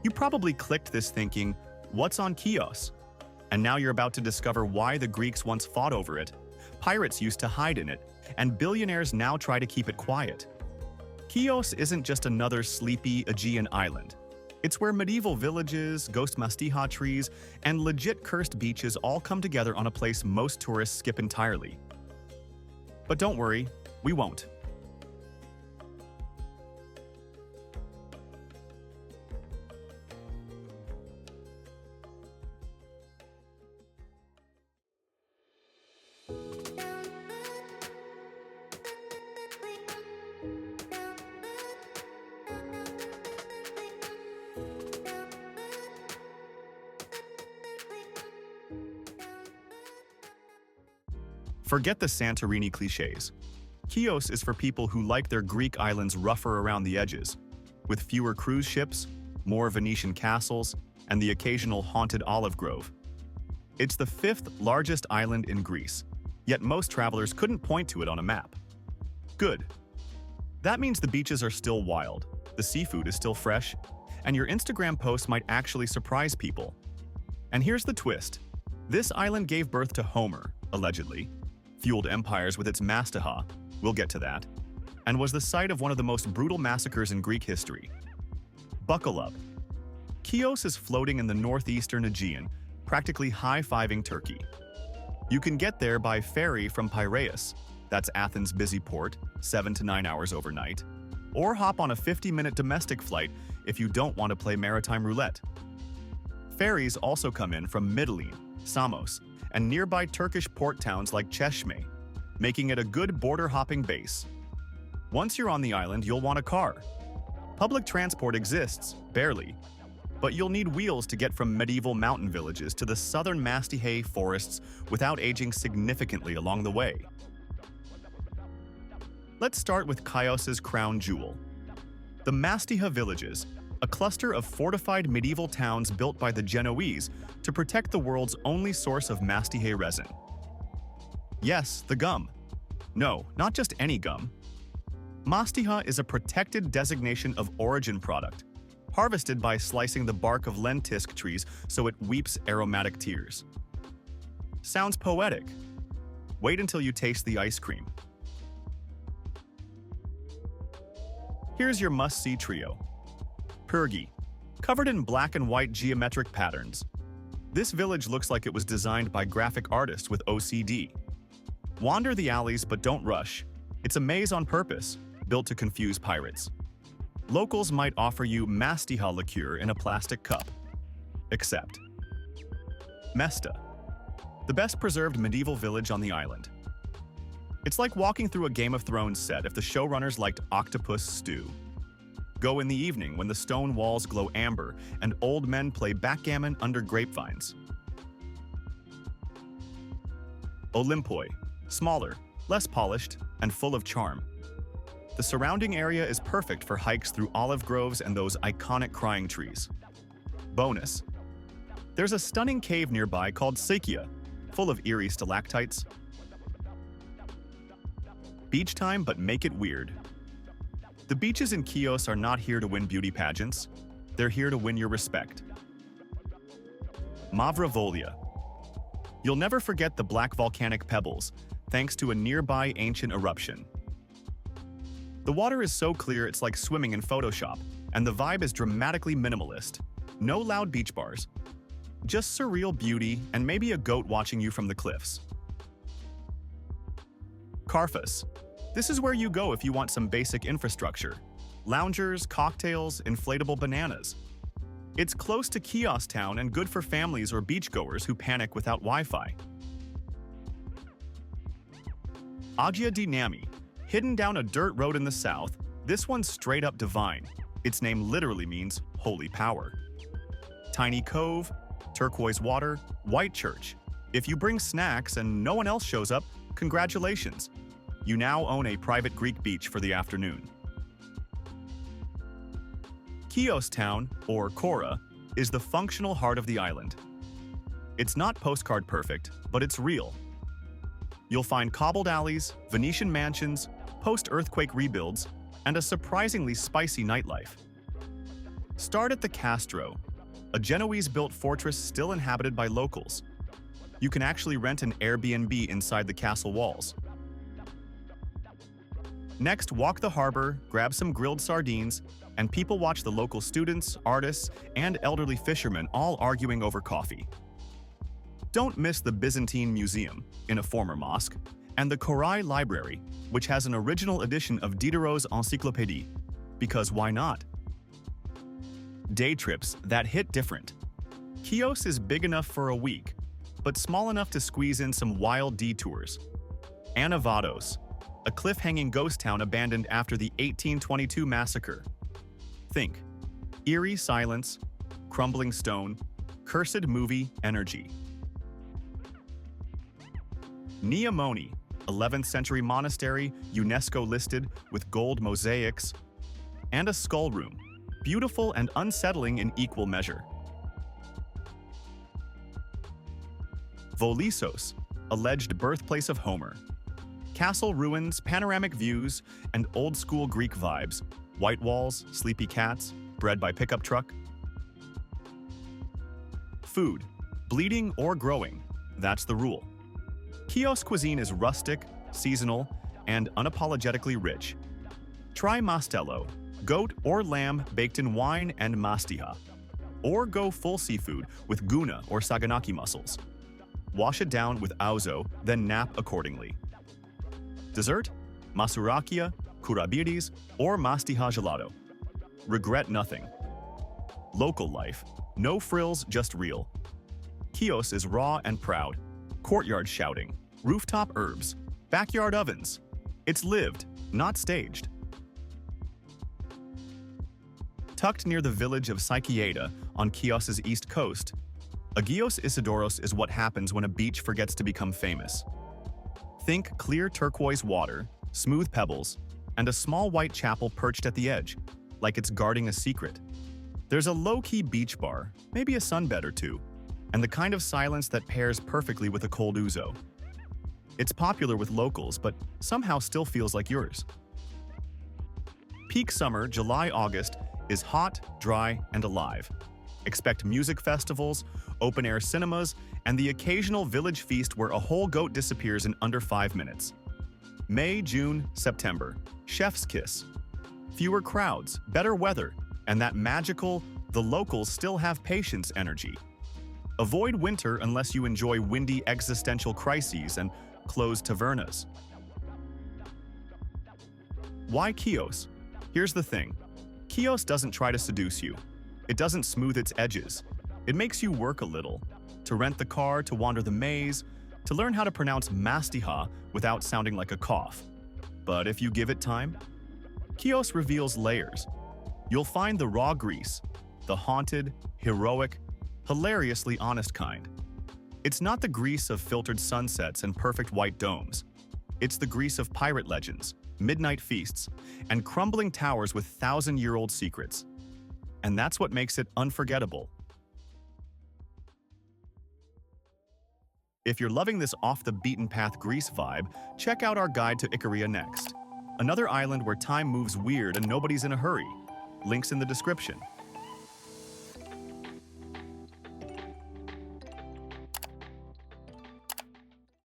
You probably clicked this thinking, what's on Chios? And now you're about to discover why the Greeks once fought over it, pirates used to hide in it, and billionaires now try to keep it quiet. Chios isn't just another sleepy Aegean island. It's where medieval villages, ghost mastija trees, and legit cursed beaches all come together on a place most tourists skip entirely. But don't worry, we won't. Forget the Santorini cliches. Chios is for people who like their Greek islands rougher around the edges, with fewer cruise ships, more Venetian castles, and the occasional haunted olive grove. It's the 5th largest island in Greece, yet most travelers couldn't point to it on a map. Good. That means the beaches are still wild, the seafood is still fresh, and your Instagram posts might actually surprise people. And here's the twist. This island gave birth to Homer, allegedly, fueled empires with its mastija, we'll get to that, and was the site of one of the most brutal massacres in Greek history. Buckle up. Chios is floating in the northeastern Aegean, practically high-fiving Turkey. You can get there by ferry from Piraeus, that's Athens' busy port, 7 to 9 hours overnight, or hop on a 50-minute domestic flight if you don't want to play maritime roulette. Ferries also come in from Mytilene, Samos, and nearby Turkish port towns like Çeşme, making it a good border-hopping base. Once you're on the island, you'll want a car. Public transport exists, barely, but you'll need wheels to get from medieval mountain villages to the southern mastihe forests without aging significantly along the way. Let's start with Chios's crown jewel. The Mastija villages, a cluster of fortified medieval towns built by the Genoese to protect the world's only source of mastihe resin. Yes, the gum. No, not just any gum. Mastija is a protected designation of origin product, harvested by slicing the bark of lentisk trees so it weeps aromatic tears. Sounds poetic. Wait until you taste the ice cream. Here's your must-see trio. Pyrgi, covered in black and white geometric patterns. This village looks like it was designed by graphic artists with OCD. Wander the alleys but don't rush. It's a maze on purpose, built to confuse pirates. Locals might offer you mastija liqueur in a plastic cup. Except Mesta, the best preserved medieval village on the island. It's like walking through a Game of Thrones set if the showrunners liked octopus stew. Go in the evening when the stone walls glow amber and old men play backgammon under grapevines. Olympoi, smaller, less polished, and full of charm. The surrounding area is perfect for hikes through olive groves and those iconic crying trees. Bonus: there's a stunning cave nearby called Chios, full of eerie stalactites. Beach time, but make it weird. The beaches in Chios are not here to win beauty pageants. They're here to win your respect. Mavravolia. You'll never forget the black volcanic pebbles, thanks to a nearby ancient eruption. The water is so clear it's like swimming in Photoshop, and the vibe is dramatically minimalist. No loud beach bars. Just surreal beauty and maybe a goat watching you from the cliffs. Karfas. This is where you go if you want some basic infrastructure. Loungers, cocktails, inflatable bananas. It's close to Chios town and good for families or beachgoers who panic without Wi-Fi. Agia di Nami. Hidden down a dirt road in the south, this one's straight up divine. Its name literally means holy power. Tiny cove, turquoise water, white church. If you bring snacks and no one else shows up, congratulations. You now own a private Greek beach for the afternoon. Chios town, or Kora, is the functional heart of the island. It's not postcard perfect, but it's real. You'll find cobbled alleys, Venetian mansions, post-earthquake rebuilds, and a surprisingly spicy nightlife. Start at the Castro, a Genoese-built fortress still inhabited by locals. You can actually rent an Airbnb inside the castle walls. Next, walk the harbor, grab some grilled sardines, and people watch the local students, artists, and elderly fishermen all arguing over coffee. Don't miss the Byzantine Museum, in a former mosque, and the Korai Library, which has an original edition of Diderot's Encyclopédie, because why not? Day trips that hit different. Chios is big enough for a week, but small enough to squeeze in some wild detours. Anavados, a cliff-hanging ghost town abandoned after the 1822 massacre. Think, eerie silence, crumbling stone, cursed movie energy. Neomoni, 11th century monastery, UNESCO listed with gold mosaics, and a skull room, beautiful and unsettling in equal measure. Volissos, alleged birthplace of Homer. Castle ruins, panoramic views, and old-school Greek vibes. White walls, sleepy cats, bred by pickup truck. Food, bleeding or growing, that's the rule. Chios cuisine is rustic, seasonal, and unapologetically rich. Try mastello, goat or lamb baked in wine and mastiha. Or go full seafood with guna or saganaki mussels. Wash it down with ouzo, then nap accordingly. Dessert? Masurakia, kurabiris, or mastiha gelato. Regret nothing. Local life. No frills, just real. Chios is raw and proud. Courtyard shouting. Rooftop herbs. Backyard ovens. It's lived, not staged. Tucked near the village of Psychiata on Chios's east coast, Agios Isidoros is what happens when a beach forgets to become famous. Think clear turquoise water, smooth pebbles, and a small white chapel perched at the edge, like it's guarding a secret. There's a low-key beach bar, maybe a sunbed or two, and the kind of silence that pairs perfectly with a cold ouzo. It's popular with locals, but somehow still feels like yours. Peak summer, July-August, is hot, dry, and alive. Expect music festivals, open-air cinemas, and the occasional village feast where a whole goat disappears in under 5 minutes. May, June, September. Chef's kiss. Fewer crowds, better weather, and that magical, the locals still have patience energy. Avoid winter unless you enjoy windy existential crises and closed tavernas. Why Chios? Here's the thing. Chios doesn't try to seduce you. It doesn't smooth its edges. It makes you work a little. To rent the car, to wander the maze, to learn how to pronounce mastiha without sounding like a cough. But if you give it time, Chios reveals layers. You'll find the raw Greece, the haunted, heroic, hilariously honest kind. It's not the Greece of filtered sunsets and perfect white domes. It's the Greece of pirate legends, midnight feasts, and crumbling towers with thousand-year-old secrets. And that's what makes it unforgettable. If you're loving this off-the-beaten-path Greece vibe, check out our guide to Icaria next. Another island where time moves weird and nobody's in a hurry. Links in the description.